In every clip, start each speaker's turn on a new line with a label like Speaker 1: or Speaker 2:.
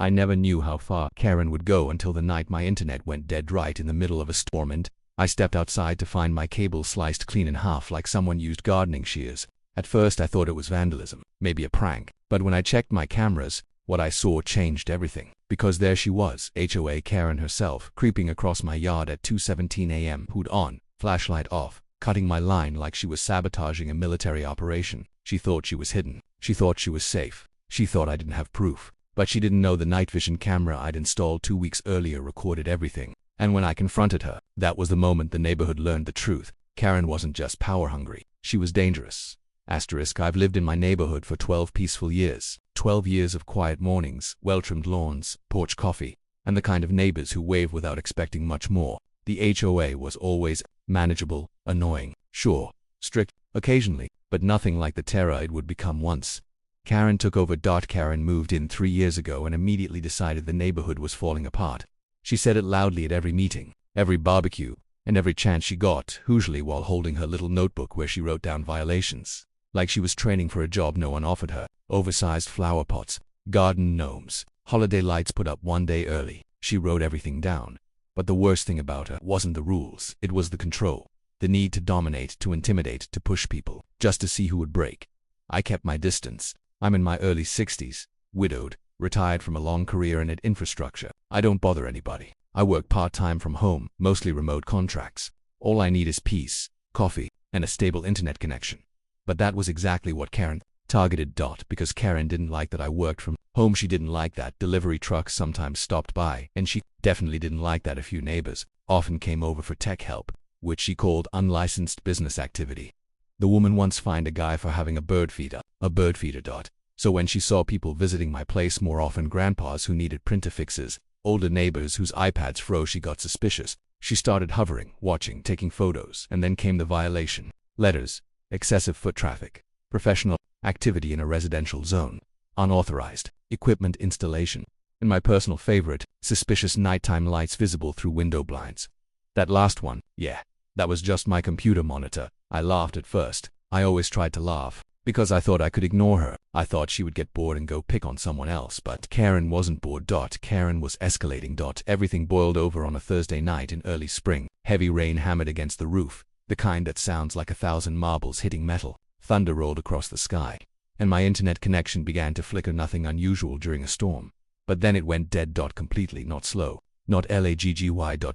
Speaker 1: I never knew how far Karen would go until the night my internet went dead right in the middle of a storm and I stepped outside to find my cable sliced clean in half like someone used gardening shears. At first I thought it was vandalism, maybe a prank, but when I checked my cameras, what I saw changed everything. Because there she was, HOA Karen herself, creeping across my yard at 2:17 a.m., hood on, flashlight off, cutting my line like she was sabotaging a military operation. She thought she was hidden. She thought she was safe. She thought I didn't have proof. But she didn't know the night vision camera I'd installed 2 weeks earlier recorded everything. And when I confronted her, that was the moment the neighborhood learned the truth. Karen wasn't just power hungry. She was dangerous. I've lived in my neighborhood for 12 peaceful years. 12 years of quiet mornings, well-trimmed lawns, porch coffee, and the kind of neighbors who wave without expecting much more. The HOA was always manageable, annoying, sure, strict, occasionally, but nothing like the terror it would become once Karen took over. Karen moved in 3 years ago and immediately decided the neighborhood was falling apart. She said it loudly at every meeting, every barbecue, and every chance she got, usually while holding her little notebook where she wrote down violations. Like she was training for a job no one offered her. Oversized flower pots, garden gnomes, holiday lights put up one day early. She wrote everything down. But the worst thing about her wasn't the rules, it was the control. The need to dominate, to intimidate, to push people, just to see who would break. I kept my distance. I'm in my early 60s, widowed, retired from a long career in infrastructure. I don't bother anybody. I work part-time from home, mostly remote contracts. All I need is peace, coffee, and a stable internet connection. But that was exactly what Karen targeted. Because Karen didn't like that I worked from home. She didn't like that delivery trucks sometimes stopped by, and she definitely didn't like that a few neighbors often came over for tech help, which she called unlicensed business activity. The woman once fined a guy for having a bird feeder. So when she saw people visiting my place more often, grandpas who needed printer fixes, older neighbors whose iPads froze, she got suspicious. She started hovering, watching, taking photos, and then came the violation. Letters, excessive foot traffic, professional activity in a residential zone, unauthorized equipment installation, and my personal favorite, suspicious nighttime lights visible through window blinds. That last one, yeah, that was just my computer monitor. I laughed at first. I always tried to laugh, because I thought I could ignore her. I thought she would get bored and go pick on someone else, but Karen wasn't bored. Karen was escalating. Everything boiled over on a Thursday night in early spring. Heavy rain hammered against the roof, the kind that sounds like 1,000 marbles hitting metal. Thunder rolled across the sky, and my internet connection began to flicker. Nothing unusual during a storm. But then it went dead. Completely, not slow, not lagggy.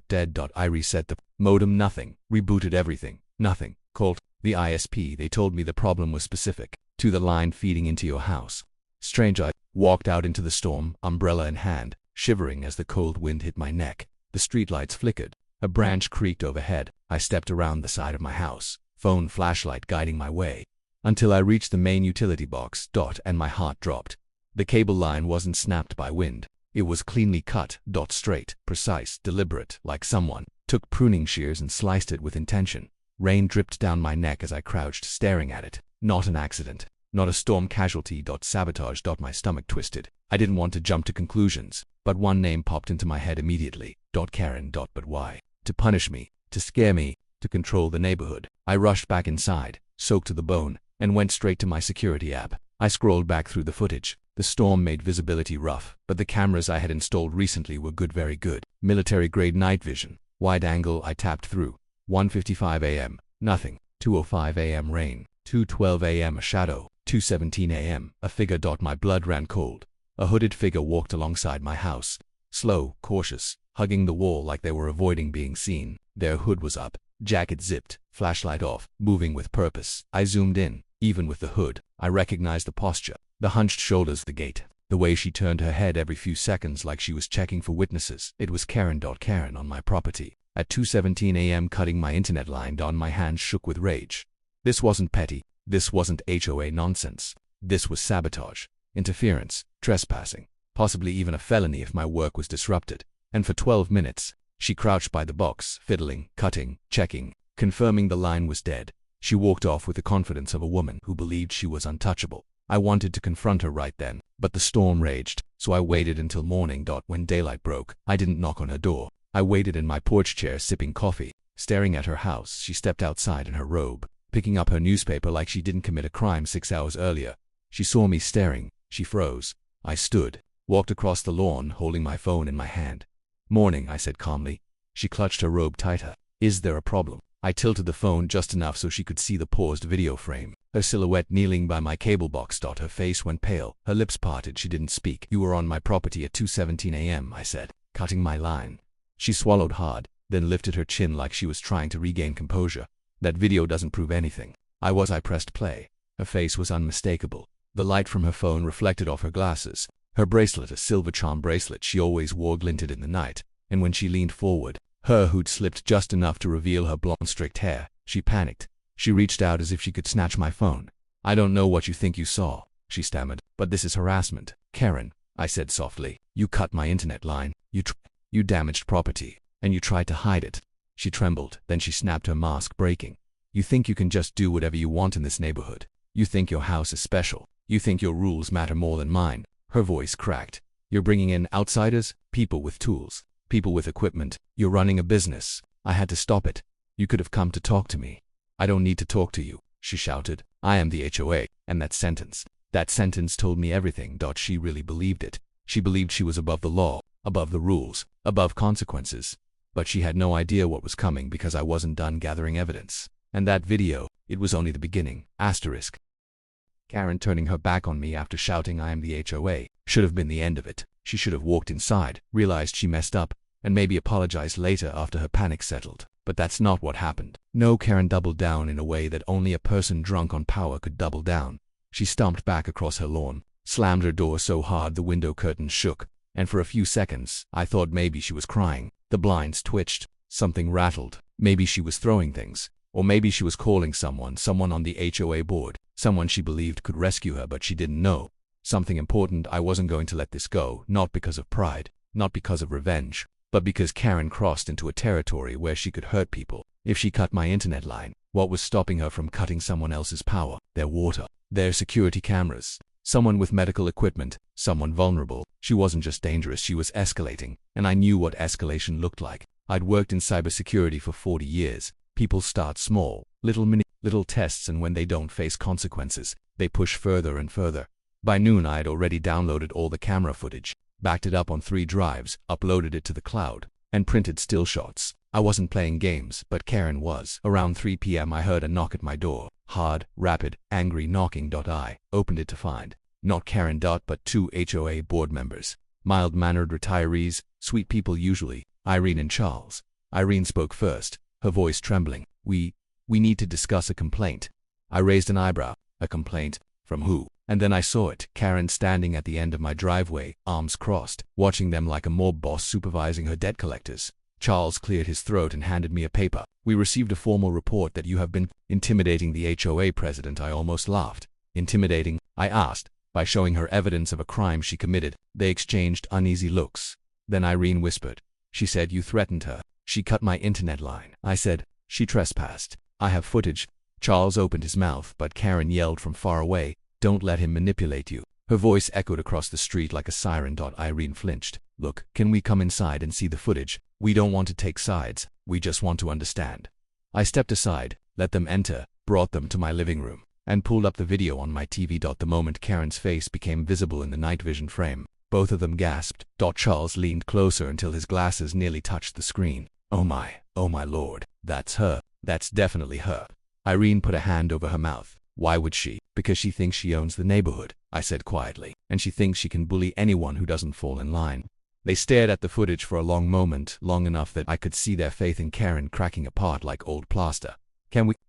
Speaker 1: Dead. I reset the modem. Nothing. Rebooted everything. Nothing. Called the ISP. They told me the problem was specific to the line feeding into your house. Strange. I walked out into the storm, umbrella in hand, shivering as the cold wind hit my neck. The streetlights flickered. A branch creaked overhead. I stepped around the side of my house, phone flashlight guiding my way, until I reached the main utility box. And my heart dropped. The cable line wasn't snapped by wind. It was cleanly cut. Straight, precise, deliberate, like someone took pruning shears and sliced it with intention. Rain dripped down my neck as I crouched, staring at it. Not an accident. Not a storm casualty. Sabotage. My stomach twisted. I didn't want to jump to conclusions, but one name popped into my head immediately. Karen. But why? To punish me, to scare me, to control the neighborhood. I rushed back inside, soaked to the bone, and went straight to my security app. I scrolled back through the footage. The storm made visibility rough, but the cameras I had installed recently were good, very good. Military-grade night vision. Wide angle. I tapped through. 1:55 a.m. Nothing. 2:05 a.m. rain. 2:12 a.m. a shadow. 2:17 a.m. a figure. My blood ran cold. A hooded figure walked alongside my house. Slow, cautious, hugging the wall like they were avoiding being seen. Their hood was up, jacket zipped, flashlight off, moving with purpose. I zoomed in. Even with the hood, I recognized the posture, the hunched shoulders, the gait, the way she turned her head every few seconds like she was checking for witnesses. It was Karen. Karen on my property. At 2:17 a.m. cutting my internet line. My hands shook with rage. This wasn't petty. This wasn't HOA nonsense. This was sabotage, interference, trespassing, possibly even a felony if my work was disrupted. And for 12 minutes, she crouched by the box, fiddling, cutting, checking, confirming the line was dead. She walked off with the confidence of a woman who believed she was untouchable. I wanted to confront her right then, but the storm raged, so I waited until morning. When daylight broke, I didn't knock on her door. I waited in my porch chair sipping coffee, staring at her house. She stepped outside in her robe, picking up her newspaper like she didn't commit a crime 6 hours earlier. She saw me staring. She froze. I stood, walked across the lawn, holding my phone in my hand. "Morning," I said calmly. She clutched her robe tighter. "Is there a problem?" I tilted the phone just enough so she could see the paused video frame. Her silhouette kneeling by my cable box. Her face went pale. Her lips parted. She didn't speak. "You were on my property at 2:17 a.m., I said, cutting my line. She swallowed hard, then lifted her chin like she was trying to regain composure. "That video doesn't prove anything." I pressed play. Her face was unmistakable. The light from her phone reflected off her glasses. Her bracelet, a silver charm bracelet she always wore, glinted in the night, and when she leaned forward, her hood slipped just enough to reveal her blonde streaked hair. She panicked. She reached out as if she could snatch my phone. "I don't know what you think you saw," she stammered, "but this is harassment." "Karen," I said softly, "you cut my internet line. You damaged property, and you tried to hide it." She trembled, then she snapped, her mask breaking. "You think you can just do whatever you want in this neighborhood? You think your house is special? You think your rules matter more than mine?" Her voice cracked. "You're bringing in outsiders, people with tools, people with equipment. You're running a business. I had to stop it. You could have come to talk to me." "I don't need to talk to you," she shouted. "I am the HOA." And that sentence told me everything. She really believed it. She believed she was above the law, above the rules, above consequences. But she had no idea what was coming because I wasn't done gathering evidence. And that video, it was only the beginning. Asterisk. Karen turning her back on me after shouting "I am the HOA" should have been the end of it. She should have walked inside, realized she messed up, and maybe apologized later after her panic settled. But that's not what happened. No, Karen doubled down in a way that only a person drunk on power could double down. She stomped back across her lawn, slammed her door so hard the window curtains shook, and for a few seconds, I thought maybe she was crying. The blinds twitched, something rattled. Maybe she was throwing things. Or maybe she was calling someone on the HOA board, someone she believed could rescue her but she didn't know. Something important. I wasn't going to let this go, not because of pride, not because of revenge, but because Karen crossed into a territory where she could hurt people. If she cut my internet line, what was stopping her from cutting someone else's power, their water, their security cameras? Someone with medical equipment, someone vulnerable. She wasn't just dangerous, she was escalating, and I knew what escalation looked like. I'd worked in cybersecurity for 40 years. People start small, little tests, and when they don't face consequences, they push further and further. By noon I had already downloaded all the camera footage, backed it up on 3 drives, uploaded it to the cloud, and printed still shots. I wasn't playing games, but Karen was. Around 3 p.m. I heard a knock at my door. Hard, rapid, angry knocking. I opened it to find not Karen, but 2 HOA board members. Mild-mannered retirees, sweet people usually, Irene and Charles. Irene spoke first, her voice trembling. We need to discuss a complaint." I raised an eyebrow. "A complaint? From who?" And then I saw it. Karen standing at the end of my driveway, arms crossed, watching them like a mob boss supervising her debt collectors. Charles cleared his throat and handed me a paper. "We received a formal report that you have been intimidating the HOA president." I almost laughed. "Intimidating?" I asked. "By showing her evidence of a crime she committed." They exchanged uneasy looks. Then Irene whispered. She said, "You threatened her. She cut my internet line." I said, "She trespassed. I have footage." Charles opened his mouth, but Karen yelled from far away, "Don't let him manipulate you." Her voice echoed across the street like a siren. Irene flinched. "Look, can we come inside and see the footage? We don't want to take sides. We just want to understand." I stepped aside, let them enter, brought them to my living room, and pulled up the video on my TV. The moment Karen's face became visible in the night vision frame, both of them gasped. Charles leaned closer until his glasses nearly touched the screen. Oh my lord, that's her. That's definitely her." Irene put a hand over her mouth. "Why would she?" "Because she thinks she owns the neighborhood," I said quietly, "and she thinks she can bully anyone who doesn't fall in line." They stared at the footage for a long moment, long enough that I could see their faith in Karen cracking apart like old plaster.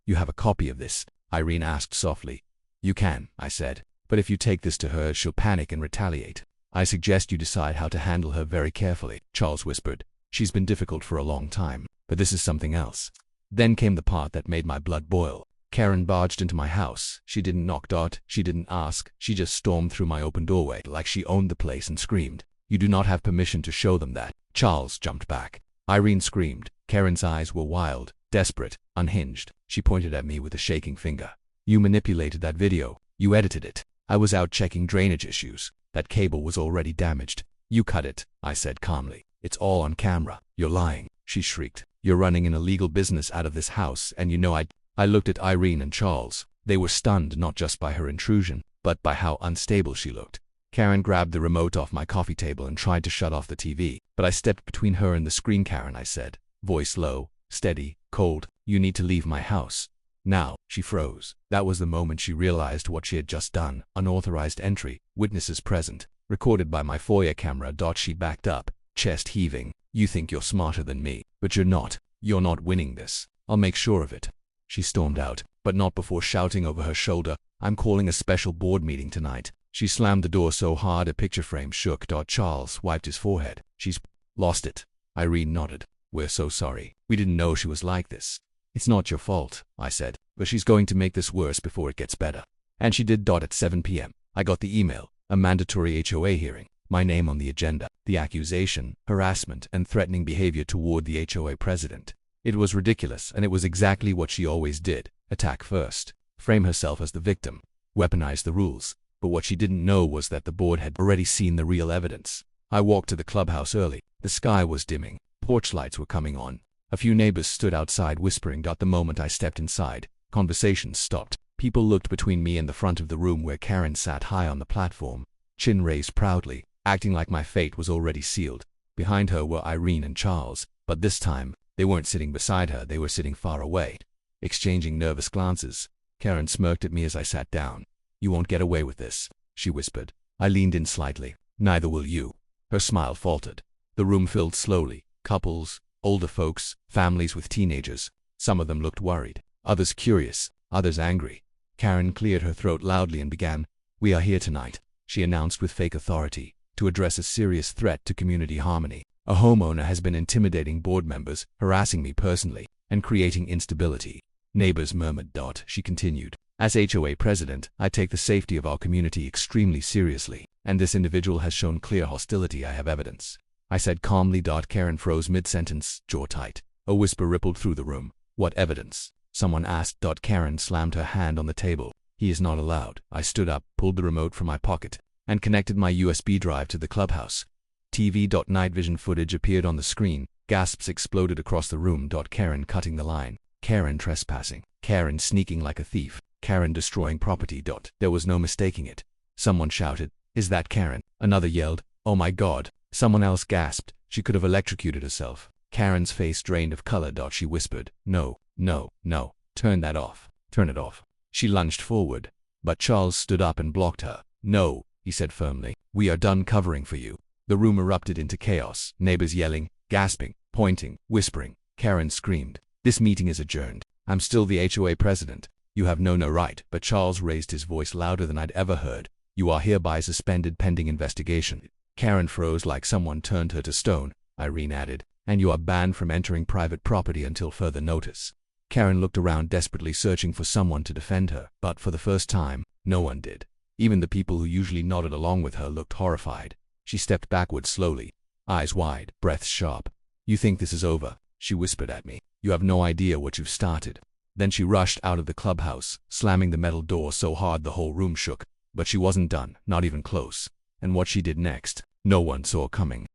Speaker 1: You have a copy of this?" Irene asked softly. "You can," I said, "but if you take this to her, she'll panic and retaliate. I suggest you decide how to handle her very carefully." Charles whispered. "She's been difficult for a long time, but this is something else." Then came the part that made my blood boil. Karen barged into my house. She didn't knock. She didn't ask. She just stormed through my open doorway like she owned the place and screamed, "You do not have permission to show them that." Charles jumped back. Irene screamed. Karen's eyes were wild, desperate, unhinged. She pointed at me with a shaking finger. "You manipulated that video. You edited it. I was out checking drainage issues. That cable was already damaged. You cut it," I said calmly. "It's all on camera." "You're lying," she shrieked. "You're running an illegal business out of this house, and you know I looked at Irene and Charles. They were stunned not just by her intrusion, but by how unstable she looked. Karen grabbed the remote off my coffee table and tried to shut off the TV, but I stepped between her and the screen. Karen, I said, voice low, steady, cold, you need to leave my house. Now. She froze. That was the moment she realized what she had just done. Unauthorized entry, witnesses present, recorded by my FOIA camera. She backed up, chest heaving. You think you're smarter than me, but you're not. You're not winning this. I'll make sure of it. She stormed out, but not before shouting over her shoulder, I'm calling a special board meeting tonight. She slammed the door so hard a picture frame shook. Charles wiped his forehead. She's lost it. Irene nodded. We're so sorry. We didn't know she was like this. It's not your fault, I said, but she's going to make this worse before it gets better. And she did. At 7 p.m., I got the email, a mandatory HOA hearing, my name on the agenda, the accusation, harassment, and threatening behavior toward the HOA president. It was ridiculous, and it was exactly what she always did, attack first, frame herself as the victim, weaponize the rules. But what she didn't know was that the board had already seen the real evidence. I walked to the clubhouse early. The sky was dimming. Porch lights were coming on. A few neighbors stood outside whispering. The moment I stepped inside, conversations stopped. People looked between me and the front of the room where Karen sat high on the platform, chin raised proudly, acting like my fate was already sealed. Behind her were Irene and Charles, but this time, they weren't sitting beside her, they were sitting far away, exchanging nervous glances. Karen smirked at me as I sat down. You won't get away with this, she whispered. I leaned in slightly. Neither will you. Her smile faltered. The room filled slowly. Couples, older folks, families with teenagers. Some of them looked worried, others curious, others angry. Karen cleared her throat loudly and began, We are here tonight, she announced with fake authority, to address a serious threat to community harmony. A homeowner has been intimidating board members, harassing me personally, and creating instability. Neighbors murmured. She continued. As HOA president, I take the safety of our community extremely seriously, and this individual has shown clear hostility. I have evidence, I said calmly. Karen froze mid-sentence, jaw tight. A whisper rippled through the room. What evidence? Someone asked. Karen slammed her hand on the table. He is not allowed. I stood up, pulled the remote from my pocket, and connected my USB drive to the clubhouse. TV. Night vision footage appeared on the screen. Gasps exploded across the room. Karen cutting the line. Karen trespassing. Karen sneaking like a thief. Karen destroying property. There was no mistaking it. Someone shouted, Is that Karen? Another yelled, Oh my God. Someone else gasped, She could have electrocuted herself. Karen's face drained of color. She whispered, No, no, no. Turn that off. Turn it off. She lunged forward, but Charles stood up and blocked her. No, he said firmly. We are done covering for you. The room erupted into chaos. Neighbors yelling, gasping, pointing, whispering. Karen screamed, This meeting is adjourned. I'm still the HOA president. You have no right. But Charles raised his voice louder than I'd ever heard. You are hereby suspended pending investigation. Karen froze like someone turned her to stone. Irene added, And you are banned from entering private property until further notice. Karen looked around desperately searching for someone to defend her, but for the first time, no one did. Even the people who usually nodded along with her looked horrified. She stepped backward slowly, eyes wide, breath sharp. You think this is over? She whispered at me. You have no idea what you've started. Then she rushed out of the clubhouse, slamming the metal door so hard the whole room shook. But she wasn't done, not even close. And what she did next, no one saw coming.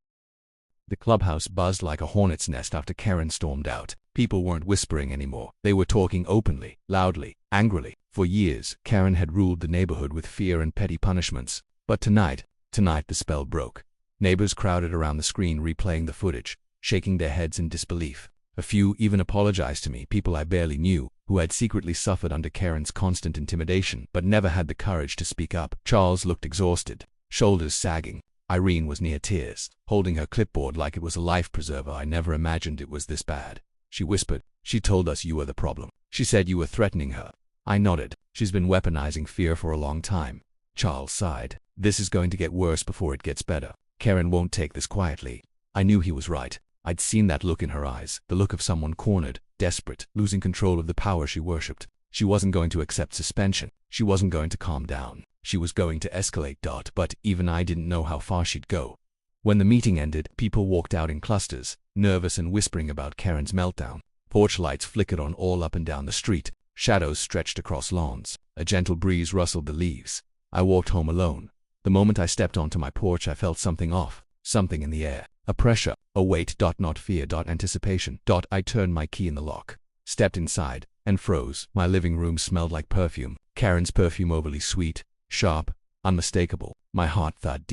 Speaker 1: The clubhouse buzzed like a hornet's nest after Karen stormed out. People weren't whispering anymore. They were talking openly, loudly, angrily. For years, Karen had ruled the neighborhood with fear and petty punishments. But tonight the spell broke. Neighbors crowded around the screen replaying the footage, shaking their heads in disbelief. A few even apologized to me, people I barely knew, who had secretly suffered under Karen's constant intimidation, but never had the courage to speak up. Charles looked exhausted, shoulders sagging. Irene was near tears, holding her clipboard like it was a life preserver. I never imagined it was this bad. She whispered, She told us you were the problem. She said you were threatening her. I nodded. She's been weaponizing fear for a long time. Charles sighed. This is going to get worse before it gets better. Karen won't take this quietly. I knew he was right. I'd seen that look in her eyes, the look of someone cornered, desperate, losing control of the power she worshipped. She wasn't going to accept suspension. She wasn't going to calm down. She was going to escalate. But even I didn't know how far she'd go. When the meeting ended, people walked out in clusters, nervous and whispering about Karen's meltdown. Porch lights flickered on all up and down the street. Shadows stretched across lawns. A gentle breeze rustled the leaves. I walked home alone. The moment I stepped onto my porch, I felt something off, something in the air. A pressure, a weight. Not fear. Anticipation. I turned my key in the lock, stepped inside, and froze. My living room smelled like perfume. Karen's perfume, overly sweet, sharp, unmistakable. My heart thud.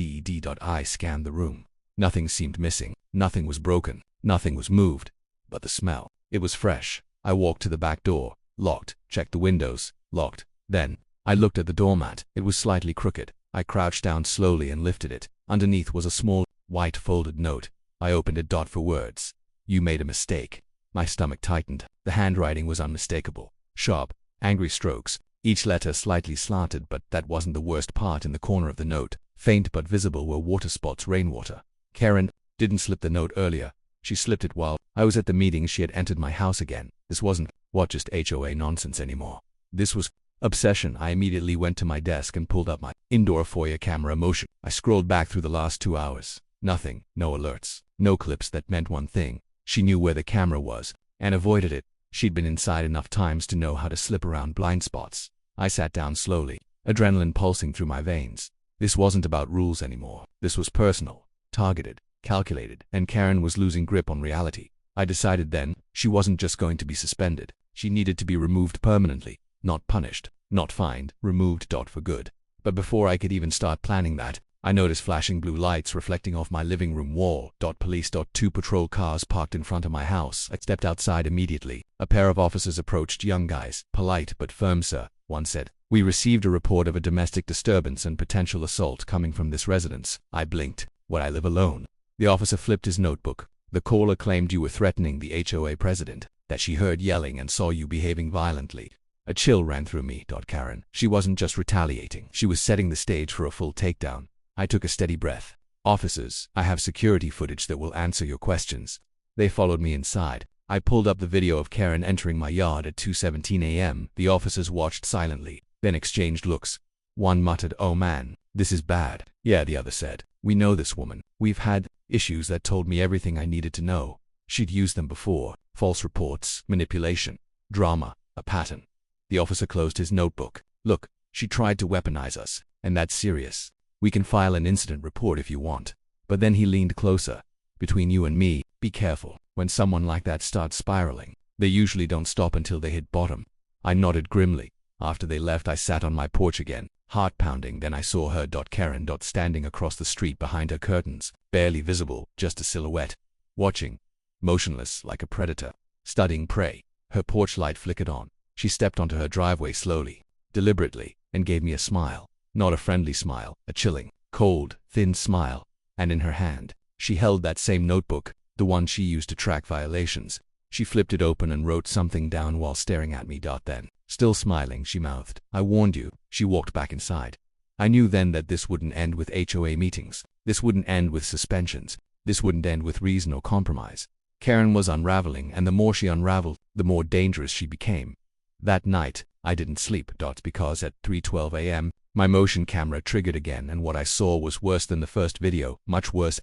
Speaker 1: I scanned the room. Nothing seemed missing. Nothing was broken. Nothing was moved. But the smell. It was fresh. I walked to the back door. Locked. Checked the windows. Locked. Then, I looked at the doormat. It was slightly crooked. I crouched down slowly and lifted it. Underneath was a small, white folded note. I opened it. For words. You made a mistake. My stomach tightened. The handwriting was unmistakable. Sharp, angry strokes. Each letter slightly slanted, but that wasn't the worst part. In the corner of the note, faint but visible, were water spots, rainwater. Karen didn't slip the note earlier. She slipped it while I was at the meeting. She had entered my house again. This wasn't just HOA nonsense anymore. This was obsession. I immediately went to my desk and pulled up my indoor foyer camera. Motion. I scrolled back through the last 2 hours. Nothing. No alerts. No clips. That meant one thing. She knew where the camera was and avoided it. She'd been inside enough times to know how to slip around blind spots. I sat down slowly, adrenaline pulsing through my veins. This wasn't about rules anymore. This was personal, targeted, calculated, and Karen was losing grip on reality. I decided then, she wasn't just going to be suspended. She needed to be removed permanently, not punished, not fined, removed. For good. But before I could even start planning that, I noticed flashing blue lights reflecting off my living room wall. Police. 2 patrol cars parked in front of my house. I stepped outside immediately. A pair of officers approached. Young guys, polite but firm. Sir, one said. We received a report of a domestic disturbance and potential assault coming from this residence. I blinked. Would I live alone? The officer flipped his notebook. The caller claimed you were threatening the HOA president, that she heard yelling and saw you behaving violently. A chill ran through me. Karen. She wasn't just retaliating. She was setting the stage for a full takedown. I took a steady breath. Officers, I have security footage that will answer your questions. They followed me inside. I pulled up the video of Karen entering my yard at 2:17 a.m. The officers watched silently, then exchanged looks. One muttered, "Oh man, this is bad." Yeah, the other said, "We know this woman. We've had issues." That told me everything I needed to know. She'd used them before. False reports, manipulation, drama, a pattern. The officer closed his notebook. "Look, she tried to weaponize us, and that's serious. We can file an incident report if you want." But then he leaned closer. "Between you and me, be careful. When someone like that starts spiraling, they usually don't stop until they hit bottom." I nodded grimly. After they left, I sat on my porch again, heart pounding. Then I saw her. Karen. Standing across the street behind her curtains, barely visible, just a silhouette. Watching. Motionless, like a predator. Studying prey. Her porch light flickered on. She stepped onto her driveway slowly, deliberately, and gave me a smile. Not a friendly smile, a chilling, cold, thin smile. And in her hand, she held that same notebook, the one she used to track violations. She flipped it open and wrote something down while staring at me. Then, still smiling, she mouthed, "I warned you." She walked back inside. I knew then that this wouldn't end with HOA meetings. This wouldn't end with suspensions. This wouldn't end with reason or compromise. Karen was unraveling, and the more she unraveled, the more dangerous she became. That night, I didn't sleep. Because at 3:12 a.m., my motion camera triggered again, and what I saw was worse than the first video. Much worse.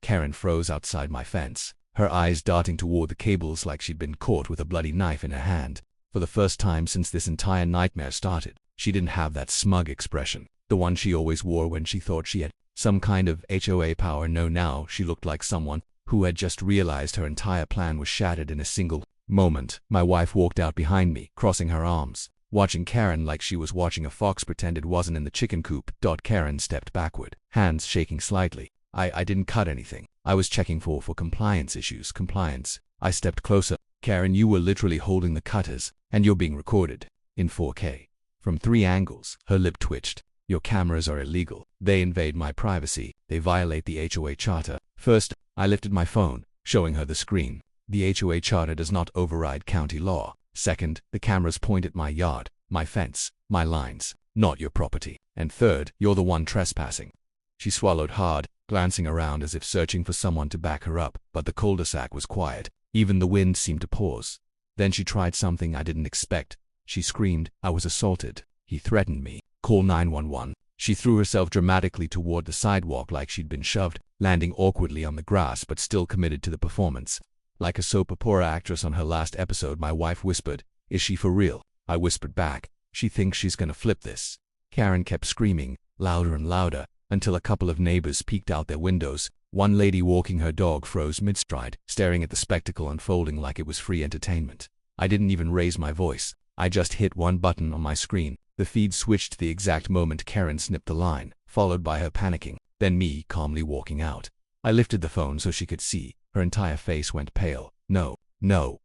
Speaker 1: Karen froze outside my fence, her eyes darting toward the cables like she'd been caught with a bloody knife in her hand. For the first time since this entire nightmare started, she didn't have that smug expression, the one she always wore when she thought she had some kind of HOA power. No, now she looked like someone who had just realized her entire plan was shattered in a single moment. My wife walked out behind me, crossing her arms, watching Karen like she was watching a fox pretend it wasn't in the chicken coop. Karen stepped backward, hands shaking slightly. I didn't cut anything. I was checking for compliance issues. Compliance. I stepped closer. "Karen, you were literally holding the cutters, and you're being recorded. In 4K. From 3 angles." Her lip twitched. "Your cameras are illegal. They invade my privacy. They violate the HOA charter." First, I lifted my phone, showing her the screen. The HOA charter does not override county law. Second, the cameras point at my yard, my fence, my lines, not your property. And third, you're the one trespassing. She swallowed hard, glancing around as if searching for someone to back her up, but the cul-de-sac was quiet. Even the wind seemed to pause. Then she tried something I didn't expect. She screamed, "I was assaulted. He threatened me. Call 911. She threw herself dramatically toward the sidewalk like she'd been shoved, landing awkwardly on the grass but still committed to the performance. Like a soap opera actress on her last episode, my wife whispered, "Is she for real?" I whispered back, "She thinks she's gonna flip this." Karen kept screaming, louder and louder, until a couple of neighbors peeked out their windows. One lady walking her dog froze mid-stride, staring at the spectacle unfolding like it was free entertainment. I didn't even raise my voice. I just hit one button on my screen. The feed switched the exact moment Karen snipped the line, followed by her panicking, then me calmly walking out. I lifted the phone so she could see. Her entire face went pale. No,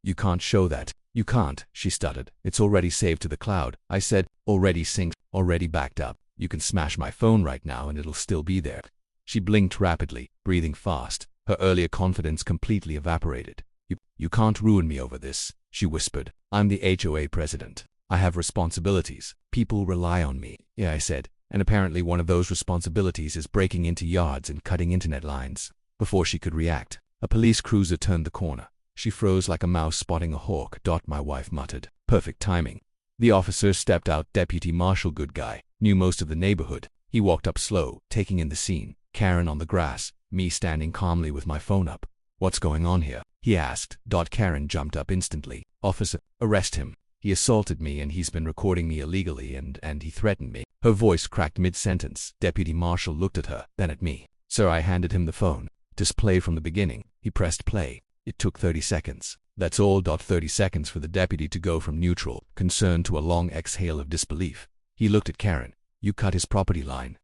Speaker 1: you can't show that. You can't, she stuttered. It's already saved to the cloud. I said, already synced, already backed up. You can smash my phone right now and it'll still be there. She blinked rapidly, breathing fast. Her earlier confidence completely evaporated. You can't ruin me over this, she whispered. I'm the HOA president. I have responsibilities. People rely on me. Yeah, I said. And apparently one of those responsibilities is breaking into yards and cutting internet lines. Before she could react, a police cruiser turned the corner. She froze like a mouse spotting a hawk. My wife muttered. Perfect timing. The officer stepped out. Deputy Marshal Good Guy knew most of the neighborhood. He walked up slow, taking in the scene. Karen on the grass, me standing calmly with my phone up. What's going on here? He asked. Karen jumped up instantly. Officer, arrest him. He assaulted me and he's been recording me illegally and he threatened me. Her voice cracked mid-sentence. Deputy Marshal looked at her, then at me. Sir, I handed him the phone. Just play from the beginning. He pressed play. It took 30 seconds. That's all. 30 seconds for the deputy to go from neutral, concerned to a long exhale of disbelief. He looked at Karen. You cut his property line.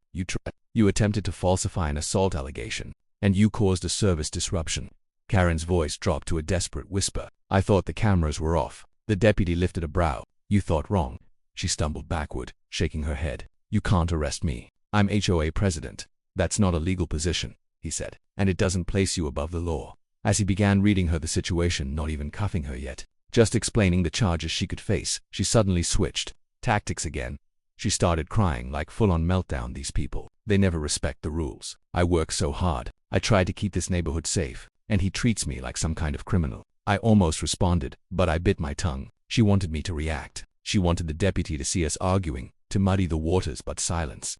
Speaker 1: You attempted to falsify an assault allegation. And you caused a service disruption. Karen's voice dropped to a desperate whisper. I thought the cameras were off. The deputy lifted a brow. You thought wrong. She stumbled backward, shaking her head. You can't arrest me. I'm HOA president. That's not a legal position, he said. And it doesn't place you above the law. As he began reading her the situation, not even cuffing her yet, just explaining the charges she could face, she suddenly switched. Tactics again. She started crying like full-on meltdown. These people, they never respect the rules. I work so hard. I try to keep this neighborhood safe, and he treats me like some kind of criminal. I almost responded, but I bit my tongue. She wanted me to react. She wanted the deputy to see us arguing, to muddy the waters, but silence.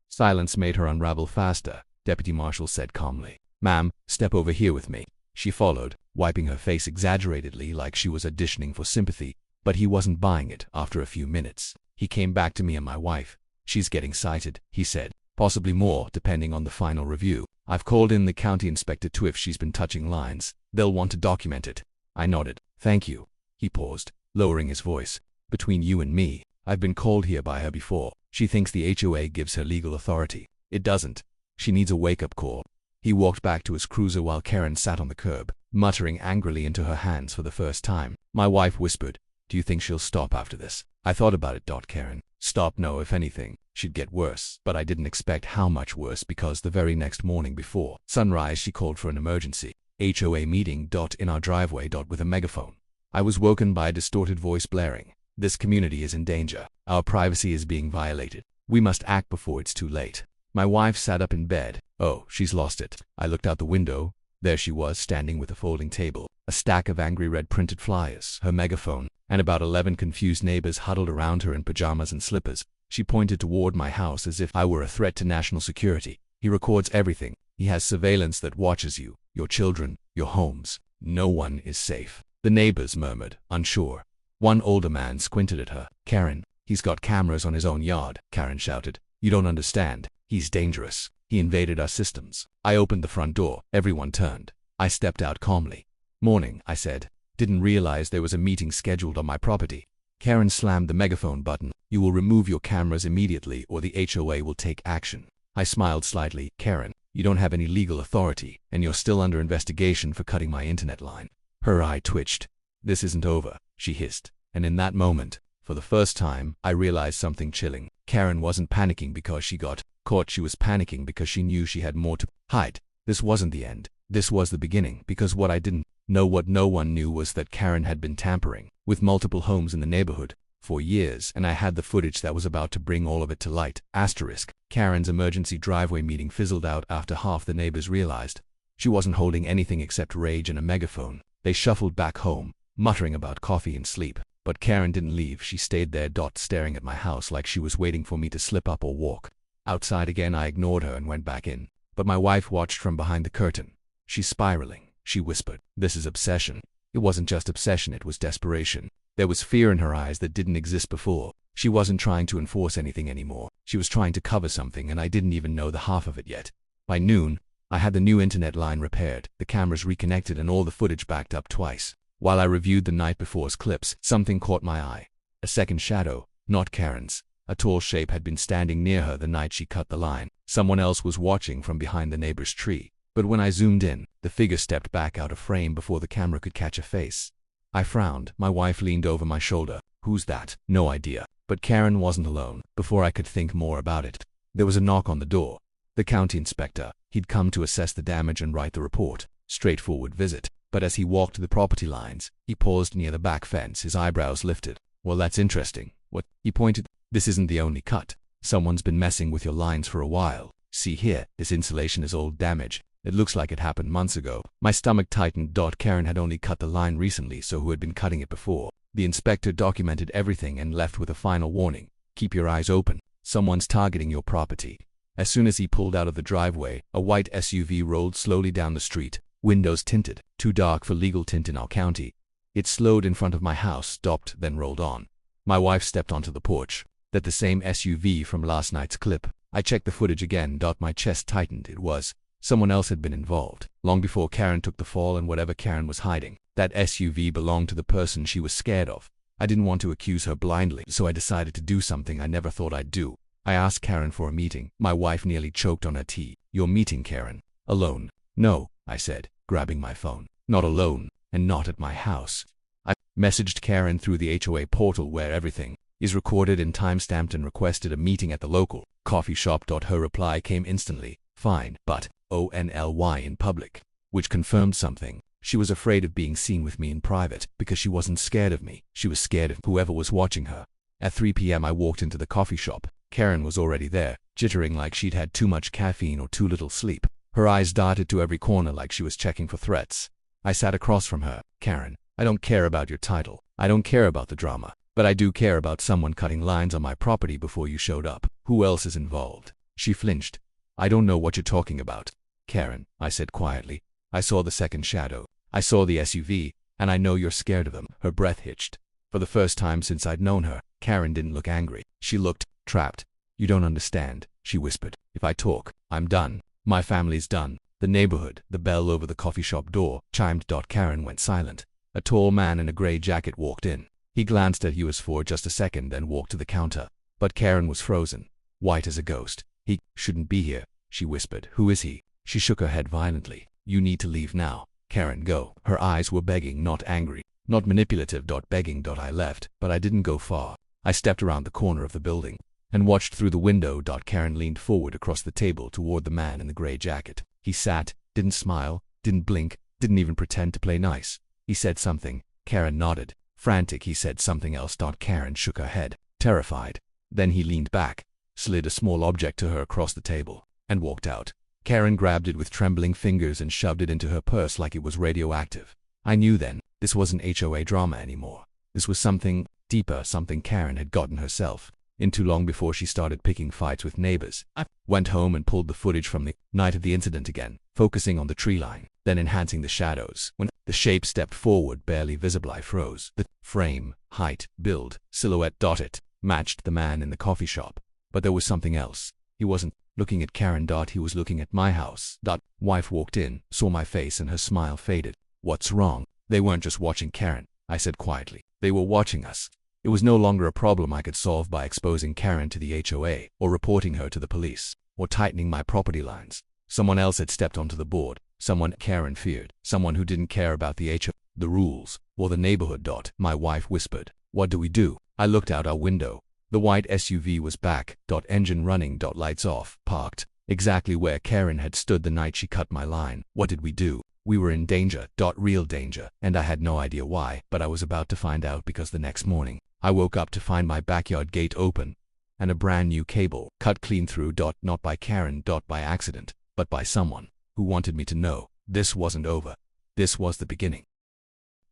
Speaker 1: Silence made her unravel faster. Deputy Marshal said calmly, Ma'am, step over here with me. She followed, wiping her face exaggeratedly like she was auditioning for sympathy, but he wasn't buying it. After a few minutes, he came back to me and my wife. She's getting cited, he said. Possibly more, depending on the final review. I've called in the county inspector too. If she's been touching lines, they'll want to document it. I nodded. Thank you. He paused, lowering his voice. Between you and me, I've been called here by her before. She thinks the HOA gives her legal authority. It doesn't. She needs a wake-up call. He walked back to his cruiser while Karen sat on the curb, muttering angrily into her hands for the first time. My wife whispered, Do you think she'll stop after this? I thought about it. Karen. Stop? No, if anything, she'd get worse. But I didn't expect how much worse, because the very next morning before sunrise she called for an emergency HOA meeting. In our driveway. With a megaphone. I was woken by a distorted voice blaring. This community is in danger. Our privacy is being violated. We must act before it's too late. My wife sat up in bed. Oh, she's lost it. I looked out the window. There she was, standing with a folding table, a stack of angry red printed flyers, her megaphone, and about 11 confused neighbors huddled around her in pajamas and slippers. She pointed toward my house as if I were a threat to national security. He records everything. He has surveillance that watches you, your children, your homes. No one is safe. The neighbors murmured, unsure. One older man squinted at her. Karen, he's got cameras on his own yard, Karen shouted. You don't understand. He's dangerous. He invaded our systems. I opened the front door. Everyone turned. I stepped out calmly. Morning, I said. Didn't realize there was a meeting scheduled on my property. Karen slammed the megaphone button. You will remove your cameras immediately or the HOA will take action. I smiled slightly. Karen, you don't have any legal authority, and you're still under investigation for cutting my internet line. Her eye twitched. This isn't over, she hissed. And in that moment, for the first time, I realized something chilling. Karen wasn't panicking because she got caught. She was panicking because she knew she had more to hide. This wasn't the end. This was the beginning, because what I didn't know, what no one knew, was that Karen had been tampering with multiple homes in the neighborhood for years, and I had the footage that was about to bring all of it to light. Asterisk. Karen's emergency driveway meeting fizzled out after half the neighbors realized she wasn't holding anything except rage and a megaphone. They shuffled back home, muttering about coffee and sleep. But Karen didn't leave. She stayed there, staring at my house like she was waiting for me to slip up or walk. Outside again, I ignored her and went back in. But my wife watched from behind the curtain. She's spiraling, she whispered. This is obsession. It wasn't just obsession, it was desperation. There was fear in her eyes that didn't exist before. She wasn't trying to enforce anything anymore. She was trying to cover something, and I didn't even know the half of it yet. By noon, I had the new internet line repaired, the cameras reconnected, and all the footage backed up twice. While I reviewed the night before's clips, something caught my eye. A second shadow, not Karen's. A tall shape had been standing near her the night she cut the line. Someone else was watching from behind the neighbor's tree. But when I zoomed in, the figure stepped back out of frame before the camera could catch a face. I frowned. My wife leaned over my shoulder. Who's that? No idea. But Karen wasn't alone. Before I could think more about it, there was a knock on the door. The county inspector. He'd come to assess the damage and write the report. Straightforward visit. But as he walked to the property lines, he paused near the back fence, his eyebrows lifted. Well, that's interesting. What? He pointed. This isn't the only cut. Someone's been messing with your lines for a while. See here, this insulation is old damage. It looks like it happened months ago. My stomach tightened. Karen had only cut the line recently, so who had been cutting it before? The inspector documented everything and left with a final warning. Keep your eyes open. Someone's targeting your property. As soon as he pulled out of the driveway, a white SUV rolled slowly down the street, windows tinted, too dark for legal tint in our county. It slowed in front of my house, stopped, then rolled on. My wife stepped onto the porch. That the same SUV from last night's clip. I checked the footage again. My chest tightened. It was. Someone else had been involved. Long before Karen took the fall and whatever Karen was hiding. That SUV belonged to the person she was scared of. I didn't want to accuse her blindly, so I decided to do something I never thought I'd do. I asked Karen for a meeting. My wife nearly choked on her tea. You're meeting Karen? Alone? No, I said, grabbing my phone. Not alone, and not at my house. I messaged Karen through the HOA portal where everything is recorded and timestamped and requested a meeting at the local coffee shop. Her reply came instantly. Fine, but only in public. Which confirmed something. She was afraid of being seen with me in private because she wasn't scared of me. She was scared of whoever was watching her. At 3 p.m. I walked into the coffee shop. Karen was already there, jittering like she'd had too much caffeine or too little sleep. Her eyes darted to every corner like she was checking for threats. I sat across from her. Karen, I don't care about your title. I don't care about the drama. But I do care about someone cutting lines on my property before you showed up. Who else is involved? She flinched. I don't know what you're talking about. Karen, I said quietly. I saw the second shadow. I saw the SUV, and I know you're scared of them. Her breath hitched. For the first time since I'd known her, Karen didn't look angry. She looked trapped. You don't understand, she whispered. If I talk, I'm done. My family's done. The neighborhood, the bell over the coffee shop door, chimed. Karen went silent. A tall man in a gray jacket walked in. He glanced at us for just a second, then walked to the counter. But Karen was frozen, white as a ghost. He shouldn't be here, she whispered. Who is he? She shook her head violently. You need to leave now. Karen, go. Her eyes were begging, not angry, not manipulative. Begging. I left, but I didn't go far. I stepped around the corner of the building and watched through the window. Karen leaned forward across the table toward the man in the gray jacket. He sat, didn't smile, didn't blink, didn't even pretend to play nice. He said something. Karen nodded. Frantic, he said something else. Karen shook her head, terrified. Then he leaned back, slid a small object to her across the table, and walked out. Karen grabbed it with trembling fingers and shoved it into her purse like it was radioactive. I knew then, this wasn't HOA drama anymore. This was something deeper, something Karen had gotten herself into long before she started picking fights with neighbors. I went home and pulled the footage from the night of the incident again, focusing on the tree line, then enhancing the shadows. When the shape stepped forward, barely visible, I froze. The frame, height, build, silhouette. It matched the man in the coffee shop. But there was something else. He wasn't looking at Karen. He was looking at my house. Wife walked in, saw my face, and her smile faded. What's wrong? They weren't just watching Karen, I said quietly. They were watching us. It was no longer a problem I could solve by exposing Karen to the HOA, or reporting her to the police, or tightening my property lines. Someone else had stepped onto the board. Someone Karen feared. Someone who didn't care about the HOA, the rules, or the neighborhood. My wife whispered. What do we do? I looked out our window. The white SUV was back. Engine running. Lights off. Parked. Exactly where Karen had stood the night she cut my line. What did we do? We were in danger. Real danger. And I had no idea why, but I was about to find out because the next morning, I woke up to find my backyard gate open, and a brand new cable cut clean through. Not by Karen. By accident, but by someone who wanted me to know this wasn't over. This was the beginning.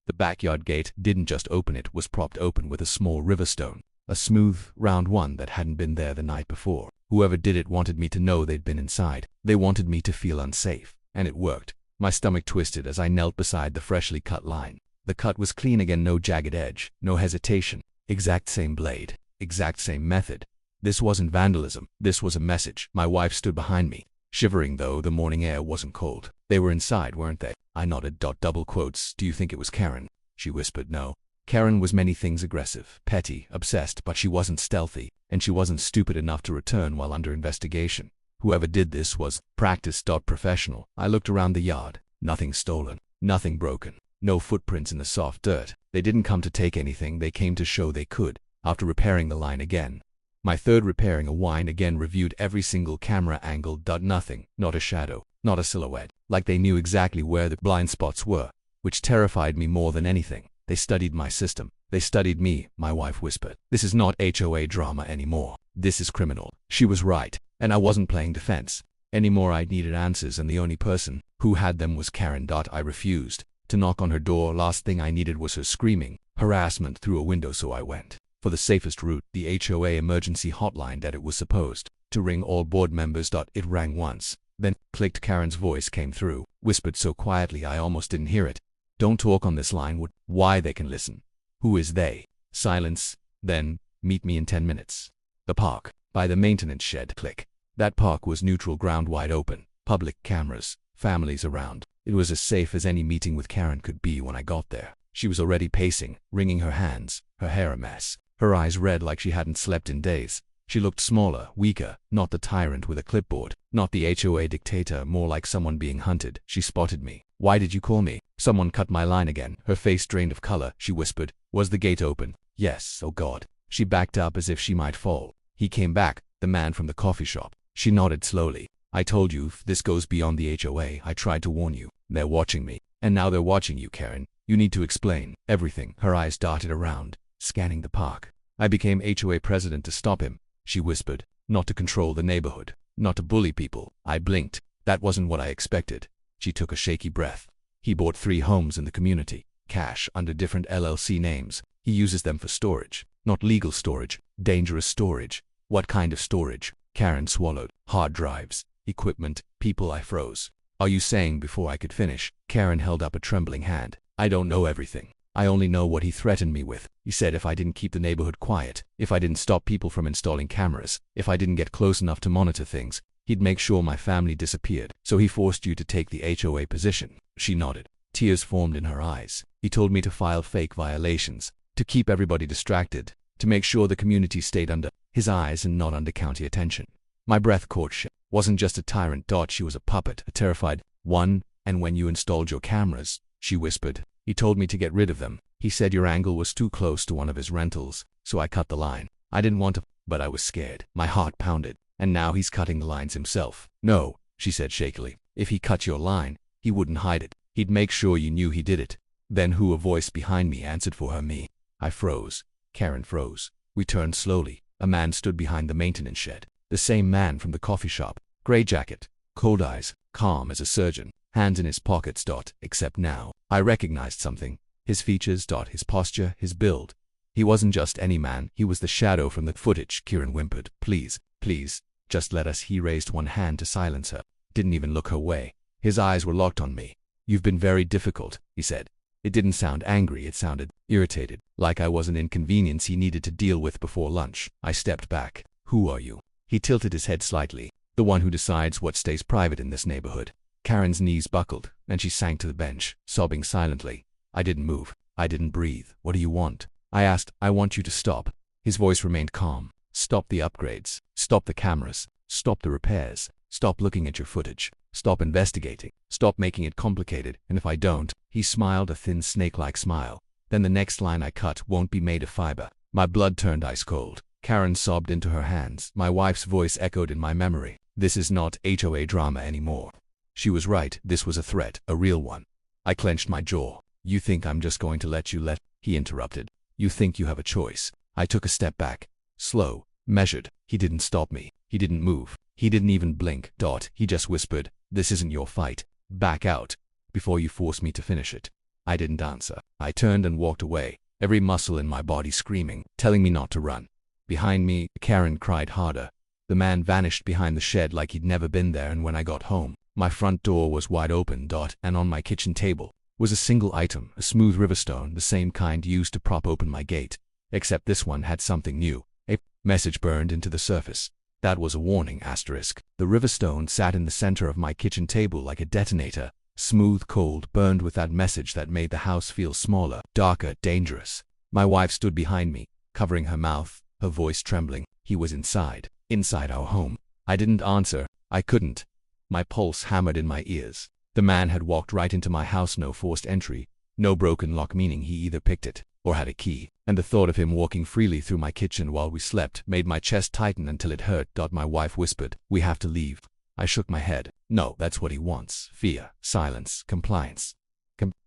Speaker 1: The backyard gate didn't just open, it was propped open with a small river stone, a smooth, round one that hadn't been there the night before. Whoever did it wanted me to know they'd been inside. They wanted me to feel unsafe, and it worked. My stomach twisted as I knelt beside the freshly cut line. The cut was clean again, no jagged edge, no hesitation. Exact same blade, exact same method. This wasn't vandalism, this was a message. My wife stood behind me, shivering though the morning air wasn't cold. They were inside, weren't they? I nodded. Double quotes. Do you think it was Karen? She whispered. No. Karen was many things: aggressive, petty, obsessed, but she wasn't stealthy, and she wasn't stupid enough to return while under investigation. Whoever did this was practiced.professional. I looked around the yard. Nothing stolen, nothing broken, no footprints in the soft dirt. They didn't come to take anything, they came to show they could. After repairing the line again, my third repairing a wine again, reviewed every single camera angle. Nothing, not a shadow, not a silhouette, like they knew exactly where the blind spots were, which terrified me more than anything. They studied my system. They studied me, my wife whispered. This is not HOA drama anymore. This is criminal. She was right, and I wasn't playing defense anymore. I needed answers, and the only person who had them was Karen. I refused to knock on her door. Last thing I needed was her screaming harassment through a window, so I went for the safest route, the HOA emergency hotline that it was supposed to ring all board members. It rang once, then clicked. Karen's voice came through, whispered so quietly I almost didn't hear it. Don't talk on this line. Why? They can listen. Who is they? Silence. Then, meet me in 10 minutes. The park, by the maintenance shed. Click. That park was neutral ground, wide open, public cameras, families around. It was as safe as any meeting with Karen could be. When I got there, she was already pacing, wringing her hands, her hair a mess, her eyes red like she hadn't slept in days. She looked smaller, weaker, not the tyrant with a clipboard, not the HOA dictator, more like someone being hunted. She spotted me. Why did you call me? Someone cut my line again. Her face drained of color. She whispered, was the gate open? Yes. Oh God. She backed up as if she might fall. He came back, the man from the coffee shop. She nodded slowly. I told you, if this goes beyond the HOA, I tried to warn you. They're watching me. And now they're watching you, Karen. You need to explain everything. Her eyes darted around, scanning the park. I became HOA president to stop him, she whispered. Not to control the neighborhood, not to bully people. I blinked. That wasn't what I expected. She took a shaky breath. He bought 3 homes in the community, cash, under different LLC names. He uses them for storage. Not legal storage, dangerous storage. What kind of storage? Karen swallowed. Hard drives, equipment, people. I froze. Are you saying? Before I could finish, Karen held up a trembling hand. I don't know everything. I only know what he threatened me with. He said if I didn't keep the neighborhood quiet, if I didn't stop people from installing cameras, if I didn't get close enough to monitor things, he'd make sure my family disappeared. So he forced you to take the HOA position. She nodded. Tears formed in her eyes. He told me to file fake violations, to keep everybody distracted, to make sure the community stayed under his eyes and not under county attention. My breath caught. She wasn't just a tyrant. She was a puppet, a terrified one. And when you installed your cameras, she whispered, he told me to get rid of them. He said your angle was too close to one of his rentals, so I cut the line. I didn't want to, but I was scared. My heart pounded. And now he's cutting the lines himself. No, she said shakily. If he cut your line, he wouldn't hide it. He'd make sure you knew he did it. Then who? A voice behind me answered for her. Me. I froze. Karen froze. We turned slowly. A man stood behind the maintenance shed. The same man from the coffee shop. Gray jacket, cold eyes, calm as a surgeon, hands in his pockets. Except now, I recognized something. His features. His posture, his build. He wasn't just any man. He was the shadow from the footage. Karen whimpered. Please, please, just let us. He raised one hand to silence her. Didn't even look her way. His eyes were locked on me. You've been very difficult, he said. It didn't sound angry. It sounded irritated, like I was an inconvenience he needed to deal with before lunch. I stepped back. Who are you? He tilted his head slightly. The one who decides what stays private in this neighborhood. Karen's knees buckled, and she sank to the bench, sobbing silently. I didn't move. I didn't breathe. What do you want? I asked. I want you to stop. His voice remained calm. Stop the upgrades. Stop the cameras. Stop the repairs. Stop looking at your footage. Stop investigating. Stop making it complicated. And if I don't, he smiled a thin snake-like smile. Then the next line I cut won't be made of fiber. My blood turned ice cold. Karen sobbed into her hands. My wife's voice echoed in my memory. This is not HOA drama anymore. She was right. This was a threat, a real one. I clenched my jaw. You think I'm just going to let you let? He interrupted. You think you have a choice. I took a step back. Slow, measured. He didn't stop me. He didn't move. He didn't even blink. He just whispered, this isn't your fight. Back out, before you force me to finish it. I didn't answer. I turned and walked away, every muscle in my body screaming, telling me not to run. Behind me, Karen cried harder. The man vanished behind the shed like he'd never been there, and when I got home, my front door was wide open. And on my kitchen table was a single item, a smooth riverstone, the same kind used to prop open my gate. Except this one had something new. A message burned into the surface. That was a warning asterisk. The riverstone sat in the center of my kitchen table like a detonator, smooth, cold, burned with that message that made the house feel smaller, darker, dangerous. My wife stood behind me, covering her mouth, her voice trembling. He was inside our home. I didn't answer. I couldn't. My pulse hammered in my ears. The man had walked right into my house, no forced entry, no broken lock, meaning he either picked it or had a key. And the thought of him walking freely through my kitchen while we slept made my chest tighten until it hurt. My wife whispered, "We have to leave." I shook my head. No, that's what he wants. Fear, silence, compliance.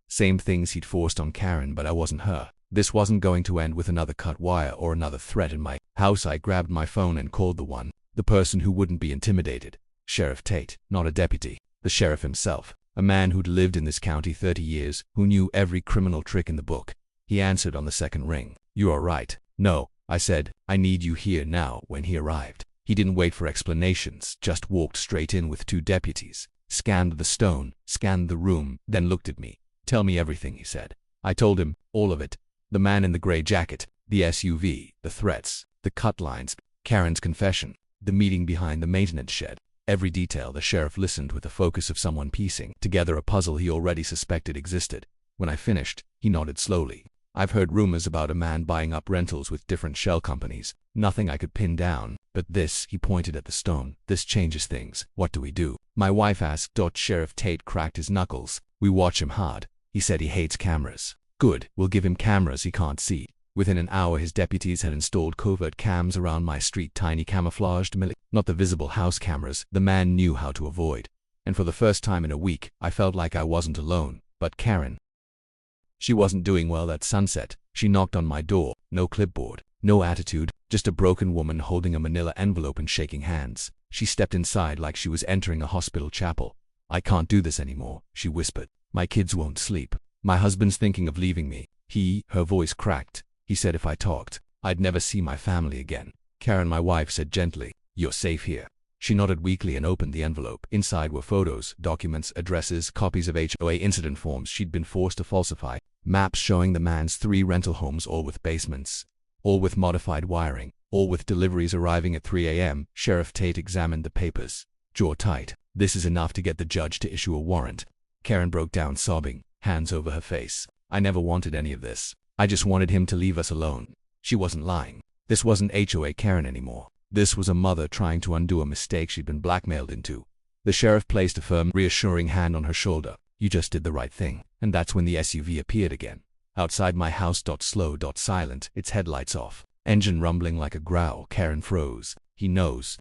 Speaker 1: Same things he'd forced on Karen, but I wasn't her. This wasn't going to end with another cut wire or another threat in my house. I grabbed my phone and called the person who wouldn't be intimidated. Sheriff Tate, not a deputy. The sheriff himself. A man who'd lived in this county 30 years, who knew every criminal trick in the book. He answered on the second ring. "You are right." "No," I said. "I need you here now." When he arrived, he didn't wait for explanations, just walked straight in with 2 deputies, scanned the stone, scanned the room, then looked at me. "Tell me everything," he said. I told him, all of it. The man in the gray jacket, the SUV, the threats, the cut lines, Karen's confession, the meeting behind the maintenance shed. Every detail. The sheriff listened with the focus of someone piecing together a puzzle he already suspected existed. When I finished, he nodded slowly. "I've heard rumors about a man buying up rentals with different shell companies. Nothing I could pin down. But this," he pointed at the stone, "this changes things. What do we do?" My wife asked. Sheriff Tate cracked his knuckles. "We watch him hard. He said he hates cameras." "Good, we'll give him cameras he can't see." Within an hour, his deputies had installed covert cams around my street, tiny camouflaged, not the visible house cameras the man knew how to avoid. And for the first time in a week, I felt like I wasn't alone. But Karen, she wasn't doing well that sunset. She knocked on my door. No clipboard, no attitude, just a broken woman holding a manila envelope and shaking hands. She stepped inside like she was entering a hospital chapel. "I can't do this anymore," she whispered. "My kids won't sleep. My husband's thinking of leaving me. Her voice cracked. He said if I talked, I'd never see my family again." "Karen," my wife said gently, "you're safe here." She nodded weakly and opened the envelope. Inside were photos, documents, addresses, copies of HOA incident forms she'd been forced to falsify, maps showing the man's 3 rental homes, all with basements, all with modified wiring, all with deliveries arriving at 3 a.m. Sheriff Tate examined the papers, jaw tight. "This is enough to get the judge to issue a warrant." Karen broke down sobbing, hands over her face. "I never wanted any of this. I just wanted him to leave us alone." She wasn't lying. This wasn't HOA Karen anymore. This was a mother trying to undo a mistake she'd been blackmailed into. The sheriff placed a firm, reassuring hand on her shoulder. "You just did the right thing." And that's when the SUV appeared again. Outside my house. Slow, silent, its headlights off. Engine rumbling like a growl. Karen froze. He knows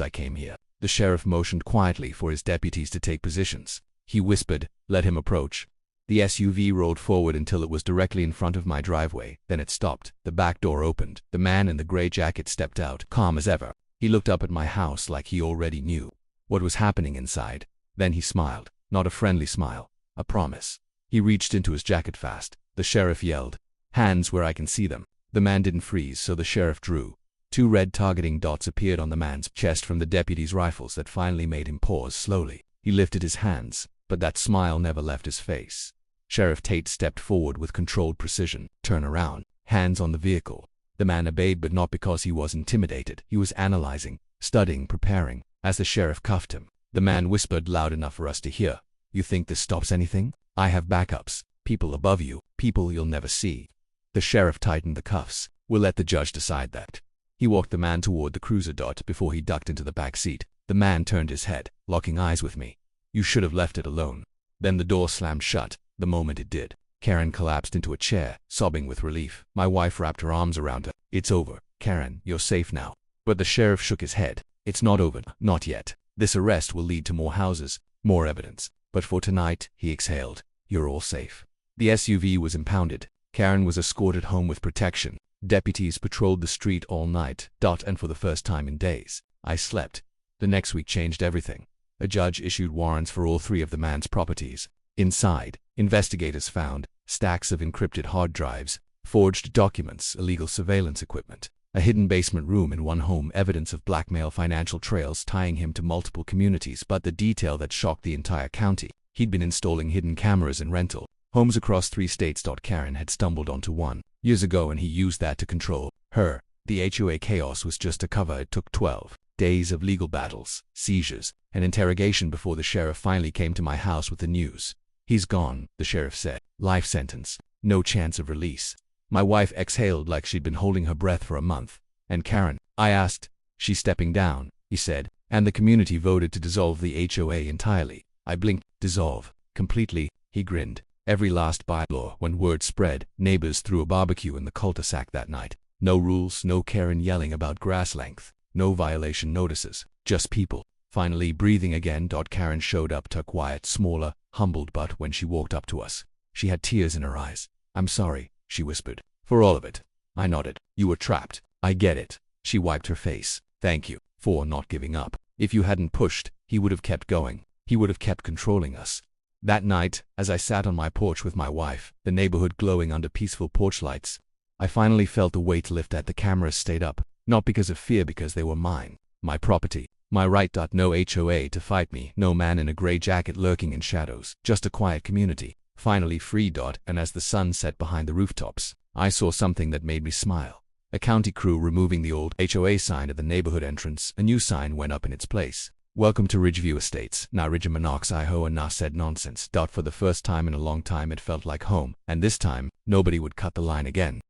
Speaker 1: I came here." The sheriff motioned quietly for his deputies to take positions. He whispered, "Let him approach." The SUV rolled forward until it was directly in front of my driveway. Then it stopped. The back door opened. The man in the gray jacket stepped out, calm as ever. He looked up at my house like he already knew what was happening inside. Then he smiled. Not a friendly smile. A promise. He reached into his jacket fast. The sheriff yelled, "Hands where I can see them." The man didn't freeze, so the sheriff drew. 2 red targeting dots appeared on the man's chest from the deputies' rifles that finally made him pause slowly. He lifted his hands, but that smile never left his face. Sheriff Tate stepped forward with controlled precision. "Turn around." Hands on the vehicle. The man obeyed, but not because he was intimidated. He was analyzing, studying, preparing. As the sheriff cuffed him, the man whispered loud enough for us to hear, "You think this stops anything? I have backups. People above you. People you'll never see." The sheriff tightened the cuffs. "We'll let the judge decide that." He walked the man toward the cruiser before he ducked into the back seat. The man turned his head, locking eyes with me. "You should have left it alone." Then the door slammed shut. The moment it did, Karen collapsed into a chair, sobbing with relief. My wife wrapped her arms around her. "It's over, Karen, you're safe now." But the sheriff shook his head. "It's not over, not yet. This arrest will lead to more houses, more evidence. But for tonight," he exhaled, "you're all safe." The SUV was impounded. Karen was escorted home with protection. Deputies patrolled the street all night. And for the first time in days, I slept. The next week changed everything. A judge issued warrants for all 3 of the man's properties. Inside, investigators found stacks of encrypted hard drives, forged documents, illegal surveillance equipment, a hidden basement room in one home, evidence of blackmail, financial trails tying him to multiple communities. But the detail that shocked the entire county: he'd been installing hidden cameras in rental homes across 3 states. Karen had stumbled onto one years ago, and he used that to control her. The HOA chaos was just a cover. It took 12 days of legal battles, seizures, and interrogation before the sheriff finally came to my house with the news. "He's gone," the sheriff said. "Life sentence. No chance of release." My wife exhaled like she'd been holding her breath for a month. And Karen? I asked. She's stepping down, he said, and the community voted to dissolve the HOA entirely. I blinked. Dissolve? Completely? He grinned. Every last bylaw. When word spread, neighbors threw a barbecue in the cul-de-sac that night. No rules, no Karen yelling about grass length, no violation notices, just people. Finally breathing again. Karen showed up, her quiet, smaller, humbled butt when she walked up to us. She had tears in her eyes. I'm sorry, she whispered. For all of it. I nodded. You were trapped. I get it. She wiped her face. Thank you for not giving up. If you hadn't pushed, he would have kept going. He would have kept controlling us. That night, as I sat on my porch with my wife, the neighborhood glowing under peaceful porch lights, I finally felt the weight lift. At the cameras stayed up, not because of fear, because they were mine. My property. My right. No HOA to fight me, no man in a gray jacket lurking in shadows, just a quiet community. Finally free. And as the sun set behind the rooftops, I saw something that made me smile. A county crew removing the old HOA sign at the neighborhood entrance. A new sign went up in its place. Welcome to Ridgeview Estates. Now Ridgemanox HOA said nonsense. For the first time in a long time it felt like home, and this time, nobody would cut the line again.